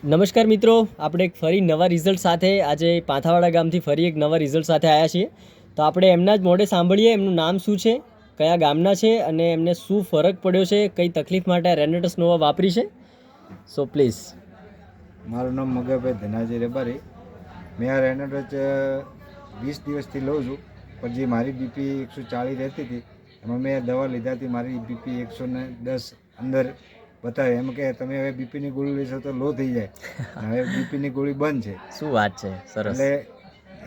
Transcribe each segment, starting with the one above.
નમસ્કાર મિત્રો, આપણે એક ફરી નવા રિઝલ્ટ સાથે આજે પાંથાવાડા ગામથી ફરી એક નવા રિઝલ્ટ સાથે આવ્યા છીએ. તો આપણે એમના જ મોઢે સાંભળીએ એમનું નામ શું છે, કયા ગામના છે અને એમને શું ફરક પડ્યો છે, કઈ તકલીફ માટે આ રેનેટસ નોવા વાપરી છે. So please. મારું નામ મગાભાઈ ધનાજી રબારી. મેં આ રેનેટસ 20 દિવસથી લઉં છું, પણ જે મારી બીપી 140 રહેતી હતી એમાં મેં દવા લીધાથી મારી બીપી 110 અંદર બતાવે. એમ કે તમે હવે બીપીની ગોળી લેશો તો લો થઈ જાય, હવે બીપીની ગોળી બંધ છે. શું વાત છે, સરસ. એટલે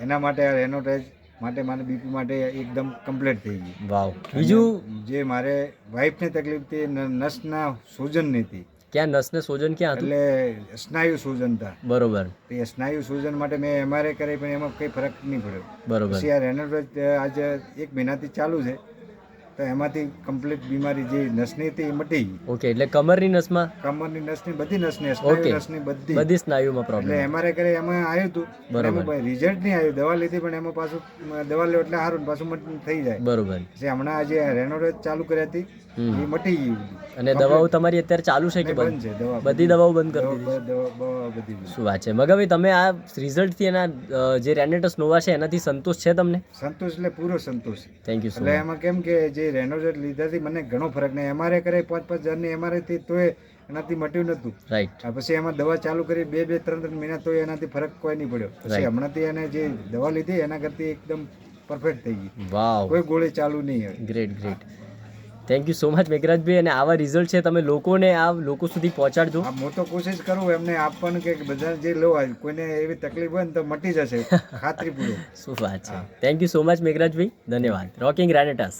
એના માટે આ રેનોટેજ માટે મારે બીપી માટે એકદમ કમ્પ્લીટ થઈ ગઈ. વાવ. બીજું જે મારે વાઈફને તકલીફ હતી, નસના સૂજનની હતી. ક્યાં નસને સૂજન ક્યાં હતું? એટલે સ્નાયુ સૂજન હતા. બરોબર. એ સ્નાયુ સૂજન માટે મેં એમઆરઆઈ કરી, પણ એમાં કંઈ ફરક નહીં પડ્યો. બરોબર. પછી આ રેનોટેજ આજે 1 મહિનાથી ચાલુ છે, તો એમાંથી કમ્પ્લીટ બીમારી જે નસની હતી એ મટી ગઈ. ઓકે, એટલે કમરની નસમાં, કમરની નસની બધી નસની, સ્નાયુ નસની બધી સ્નાયુમાં પ્રોબ્લેમ. એટલે એમઆરઆઈ કરી એમાં આવ્યું હતું, બરોબર. રિઝલ્ટ નહીં આવ્યું. દવા લીધી પણ એમાં પાછું દવા લે એટલે સારું પાછું થઈ જાય. બરોબર. પછી હમણાં આજે રેનોટેજ ચાલુ કરી હતી એ મટી ગયું. અને દવાઓ તમારી અત્યારે ચાલુ છે કે બંધ છે? દવા બધી દવાઓ બંધ કરી દીધી. દવા બધી. શું વાત છે મગાભાઈ, તમે આ રિઝલ્ટથી એના જે રેનેટસ નોવા છે એનાથી સંતોષ છે તમને? સંતોષ એટલે પૂરો સંતોષ. થેન્ક યુ સો એટલે એમાં કેમ કે જે રેનોટેજ લીધાથી મને ઘણો ફરક નહીં. એમઆરઆઈ કરે 5-5 હજારની એમઆરઆઈ થી તોય એનાથી મટ્યું નતું. રાઈટ. પછી એમાં દવા ચાલુ કરી 2-3 મહિના તોય એનાથી ફરક કોઈ નહીં પડ્યો. પછી હમણાંથી એને જે દવા લીધી એના કરતી એકદમ પરફેક્ટ થઈ ગઈ. વાવ. કોઈ ગોળી ચાલુ નહીં હવે. Great great. Thank you so much Meghrajbhai. અને આવા રિઝલ્ટ છે તમે લોકોને આ લોકો સુધી પહોંચાડજો. હું તો કોશિશ કરું એમને આપવાનું કે બધા જે લો કોઈને એવી તકલીફ હોય ને તો મટી જશે ખાતરીપૂર્વક. શું વાત છે. Thank you so much Meghrajbhai, ધન્યવાદ. રોકિંગ રેનેટસ.